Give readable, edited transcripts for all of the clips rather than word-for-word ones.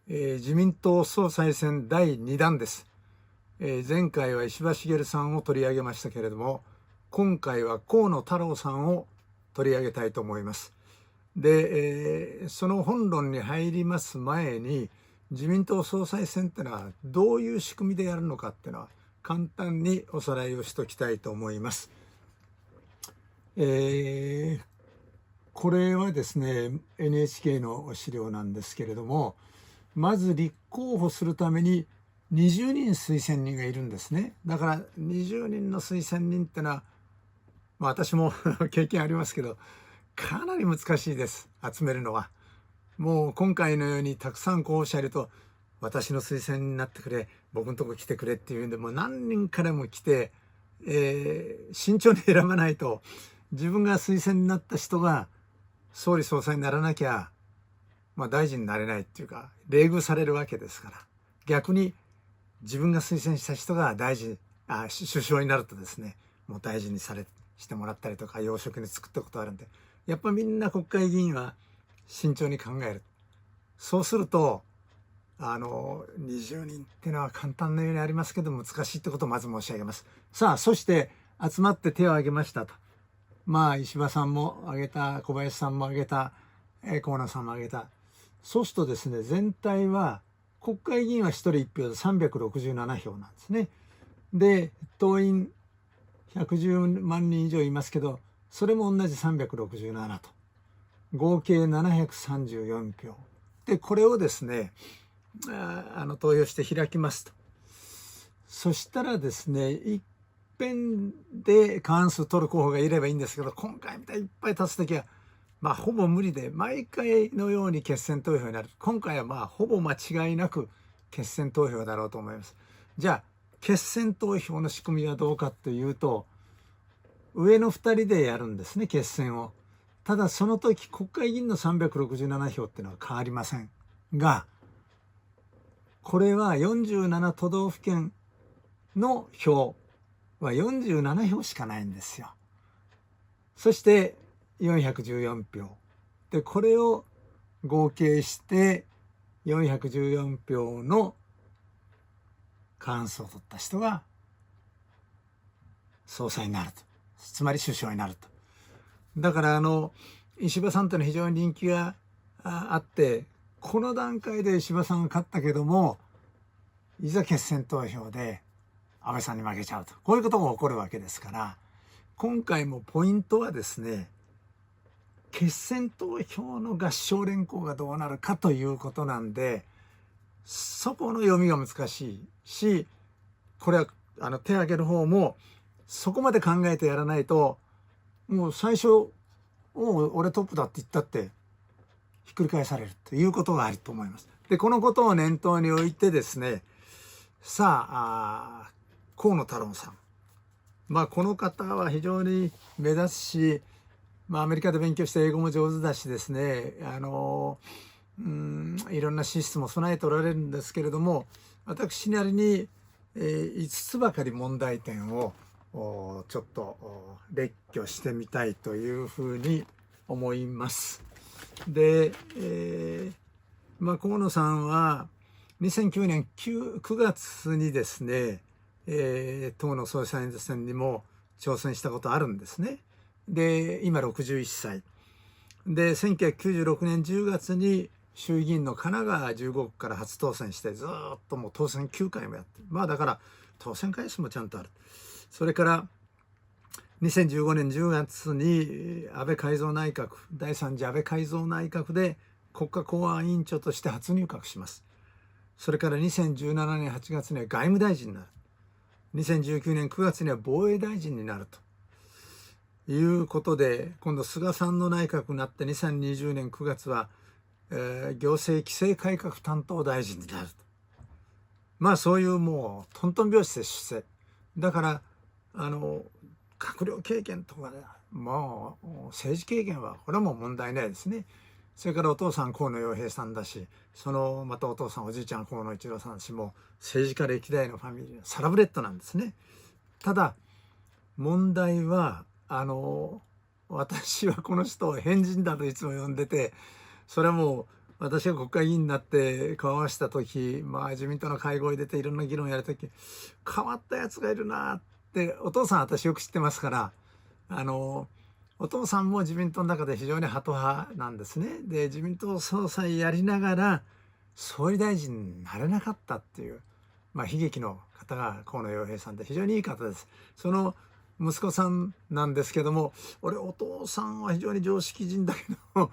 自民党総裁選第2弾です。前回は石破茂さんを取り上げましたけれども、今回は河野太郎さんを取り上げたいと思います。で、その本論に入ります前に、自民党総裁選ってのはどういう仕組みでやるのかっていうのは簡単におさらいをしておきたいと思います。これはですね NHK の資料なんですけれども、まず立候補するために20人推薦人がいるんですね。だから20人の推薦人ってのは、私も経験ありますけど、かなり難しいです、集めるのは。もう今回のようにたくさん候補者いると、私の推薦になってくれ、僕のとこ来てくれっていうんで、もう何人からも来て、慎重に選ばないと、自分が推薦になった人が総理総裁にならなきゃ、大臣になれないっていうか、冷遇されるわけですから、逆に自分が推薦した人が首相になるとですね、もう大臣にしてもらったりとか、要職に就くってことあるんで、やっぱみんな国会議員は慎重に考える。そうすると20人っていうのは簡単なようにありますけど、難しいってことをまず申し上げます。さあ、そして集まって手を挙げましたと。石破さんも挙げた、小林さんも挙げた、河野さんも挙げた。そうするとですね、全体は国会議員は1人1票で367票なんですね。で、党員110万人以上いますけど、それも同じ367と。合計734票。で、これをですね、投票して開きますと。そしたらですね、一遍で過半数取る候補がいればいいんですけど、今回みたいにいっぱい立つときは、ほぼ無理で、毎回のように決選投票になる。今回はほぼ間違いなく決選投票だろうと思います。じゃあ、決選投票の仕組みはどうかというと、上の2人でやるんですね、決選を。ただその時、国会議員の367票っていうのは変わりませんが、これは47都道府県の票は47票しかないんですよ。そして414票。で、これを合計して414票の過半数を取った人が総裁になると。つまり首相になると。だから石破さんというのは非常に人気があって、この段階で石破さんが勝ったけども、いざ決選投票で安倍さんに負けちゃうと。こういうことが起こるわけですから、今回もポイントはですね、決選投票の合唱連行がどうなるかということなんで、そこの読みが難しいし、これは手を挙げる方もそこまで考えてやらないと、もう最初俺トップだって言ったってひっくり返されるということがあると思います。で、このことを念頭に置いてですね、さあ、河野太郎さん。この方は非常に目立つし、アメリカで勉強して英語も上手だしですね、いろんな資質も備えておられるんですけれども、私なりに、5つばかり問題点をちょっと列挙してみたいというふうに思います。で、河野さんは2009年 9月にですね、党の総裁選にも挑戦したことあるんですね。で、今61歳。で、1996年10月に衆議院の神奈川15区から初当選して、ずっともう当選9回もやってる。だから当選回数もちゃんとある。それから2015年10月に安倍改造内閣、第3次安倍改造内閣で国家公安委員長として初入閣します。それから2017年8月には外務大臣になる。2019年9月には防衛大臣になるということで、今度菅さんの内閣になって2020年9月は、行政規制改革担当大臣になると。そういうもうトントン拍子で出世。だから閣僚経験とかね、もう政治経験はこれはもう問題ないですね。それからお父さん河野洋平さんだし、またお父さんおじいちゃん河野一郎さんしも政治家歴代のファミリーサラブレッドなんですね。ただ問題は私はこの人を変人だといつも呼んでて、それはも私が国会議員になって顔を合わせた時、自民党の会合に出ていろんな議論をやる時、変わったやつがいるなって、お父さん私よく知ってますから、お父さんも自民党の中で非常にハト派なんですね。で、自民党総裁やりながら総理大臣になれなかったっていう、悲劇の方が河野洋平さんで、非常にいい方です。その息子さんなんですけども、俺お父さんは非常に常識人だけど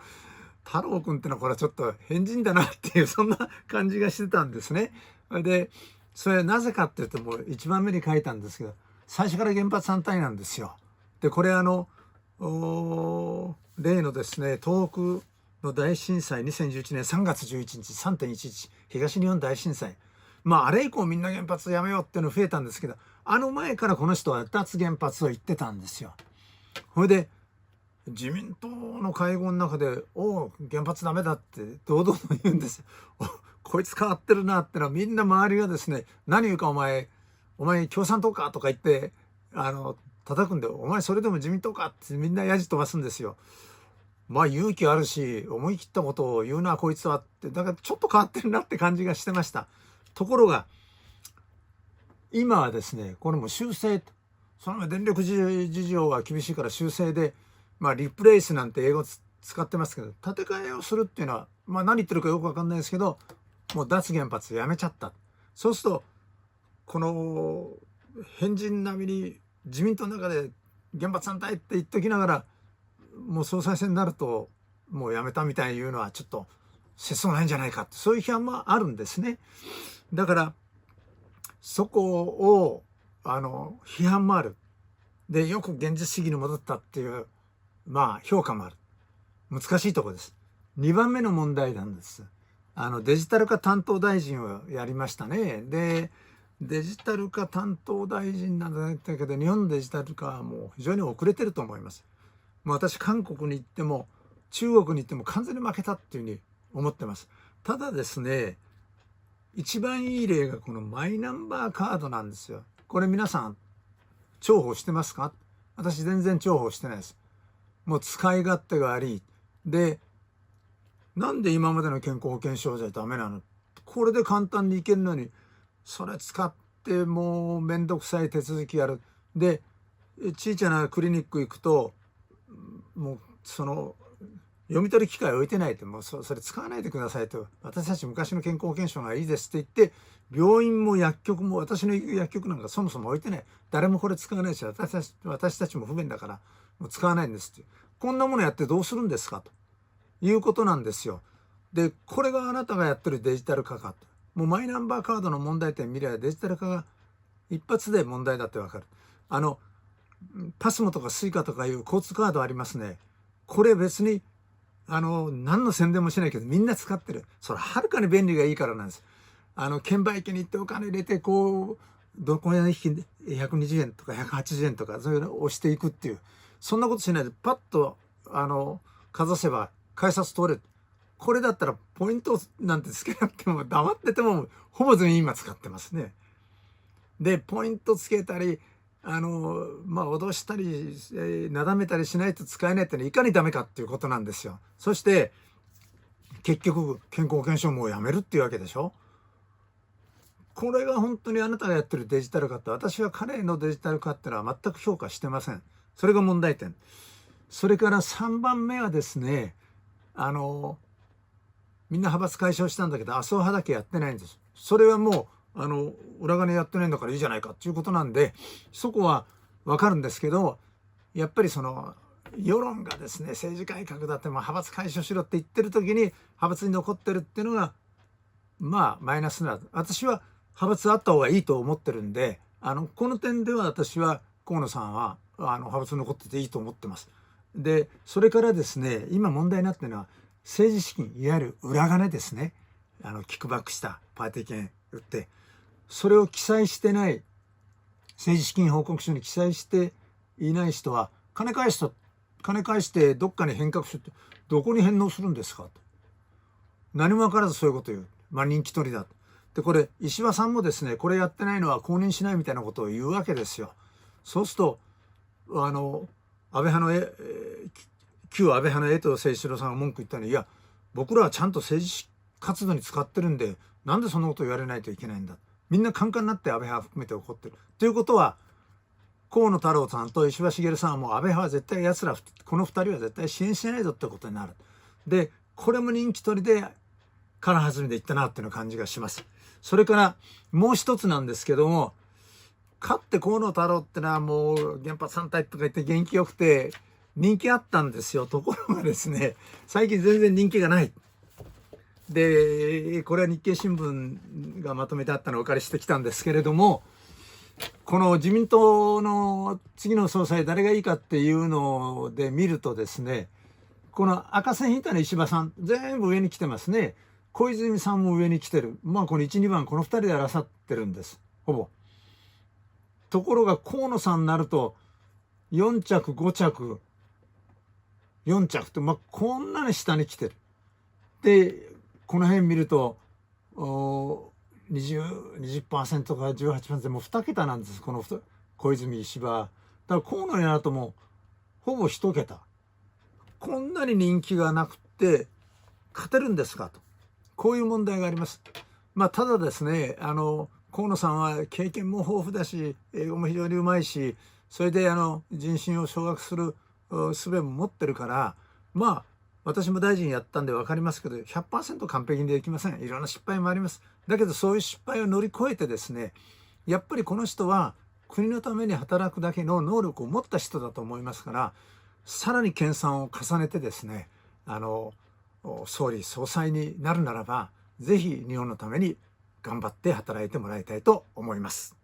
太郎くんってのはこれはちょっと変人だなっていう、そんな感じがしてたんですね。でそれなぜかっていうと、もう一番目に書いたんですけど、最初から原発反対なんですよ。でこれ例のですね、東北の大震災、2011年3月11日 3.11 東日本大震災、あれ以降みんな原発やめようっていうの増えたんですけど、あの前からこの人は脱原発を言ってたんですよ。それで自民党の会合の中で「おお原発ダメだ」って堂々と言うんですよ。こいつ変わってるなってのは、みんな周りがですね「何言うかお前共産党か」とか言って叩くんで「お前それでも自民党か」ってみんなやじ飛ばすんですよ。勇気あるし思い切ったことを言うなこいつはって、だからちょっと変わってるなって感じがしてました。ところが今はですね、これも修正、その電力事情が厳しいから修正で、リプレイスなんて英語使ってますけど、建て替えをするっていうのは、何言ってるかよくわかんないですけど、もう脱原発やめちゃった。そうするとこの変人並みに自民党の中で原発反対って言っときながら、もう総裁選になるともうやめたみたいに言うのはちょっと節操ないんじゃないかって、そういう批判もあるんですね。だからそこを批判もある。でよく現実主義に戻ったっていう評価もある。難しいところです。2番目の問題なんです。デジタル化担当大臣をやりましたね。でデジタル化担当大臣なんだけど、日本のデジタル化はもう非常に遅れてると思います。私韓国に行っても中国に行っても完全に負けたっていうふうに思ってます。ただですね、一番いい例がこのマイナンバーカードなんですよ。これ皆さん重宝してますか？私全然重宝してないです。もう使い勝手が悪い。でなんで今までの健康保険証じゃダメなの？これで簡単にいけるのに、それ使ってもうめんどくさい手続きやる。で小さなクリニック行くと、もうその読み取り機械置いてないと、もうそれ使わないでくださいと、私たち昔の健康保険証がいいですって言って、病院も薬局も、私の薬局なんかそもそも置いてない、誰もこれ使わないし、私たちも不便だからもう使わないんですって、こんなものやってどうするんですかということなんですよ。でこれがあなたがやってるデジタル化かと。もうマイナンバーカードの問題点見ればデジタル化が一発で問題だってわかる。パスモとかスイカとかいう交通カードありますね。これ別に何の宣伝もしないけどみんな使ってる。それはるかに便利がいいからなんです。券売機に行ってお金入れて、こうどこに引き120円とか180円とかそういうのを押していくっていう、そんなことしないでパッとかざせば改札通れる。これだったらポイントなんてつけなくても黙っててもほぼ全員今使ってますね。でポイントつけたり脅したり、なだめたりしないと使えないってのはいかにダメかっていうことなんですよ。そして結局健康保険証もやめるっていうわけでしょ。これが本当にあなたがやってるデジタル化って、私は彼のデジタル化ってのは全く評価してません。それが問題点。それから3番目はですね、みんな派閥解消したんだけど麻生派だけやってないんです。それはもう裏金やってないんだからいいじゃないかっていうことなんで、そこは分かるんですけど、やっぱりその世論がですね、政治改革だって派閥解消しろって言ってる時に派閥に残ってるっていうのがマイナスな、私は派閥あった方がいいと思ってるんで、この点では私は河野さんは派閥残ってていいと思ってます。でそれからですね、今問題になってるのは政治資金、いわゆる裏金ですね。キックバックしたパーティー券売ってそれを記載してない、政治資金報告書に記載していない人は金返してどっかに返却するって、どこに返納するんですかと、何も分からずそういうこと言う。人気取りだで、これ石破さんもですね、これやってないのは公認しないみたいなことを言うわけですよ。そうすると安倍派の旧安倍派の江藤誠一郎さんが文句言ったのに、いや僕らはちゃんと政治活動に使ってるんで、なんでそんなこと言われないといけないんだ。みんなカンカンになって安倍派含めて怒ってる。ということは、河野太郎さんと石破茂さんはもう安倍派は絶対奴ら、この2人は絶対支援しないぞってことになる。で、これも人気取りで、空弾みでいったなっていうような感じがします。それからもう一つなんですけども、かって河野太郎ってのはもう原発反対とか言って元気よくて人気あったんですよ。ところがですね、最近全然人気がない。で、これは日経新聞がまとめてあったのをお借りしてきたんですけれども、この自民党の次の総裁誰がいいかっていうので見るとですね、この赤線引いたの石破さん全部上に来てますね。小泉さんも上に来てる。まあこの1、2番この2人で争ってるんです。ほぼ。ところが河野さんになると4着、5着、4着って、まあこんなに下に来てる。で、この辺見ると、20% か 18% もう2桁なんです。この小泉、石破。だから河野になるともうほぼ1桁。こんなに人気がなくて勝てるんですかと。こういう問題があります。まあ、ただですね、河野さんは経験も豊富だし、英語も非常にうまいし、それで人心を掌握する術も持ってるから、まあ、私も大臣やったんで分かりますけど、100% 完璧にできません。いろんな失敗もあります。だけど、そういう失敗を乗り越えてですね、やっぱりこの人は国のために働くだけの能力を持った人だと思いますから、さらに研鑽を重ねてですね、総理総裁になるならば、ぜひ日本のために頑張って働いてもらいたいと思います。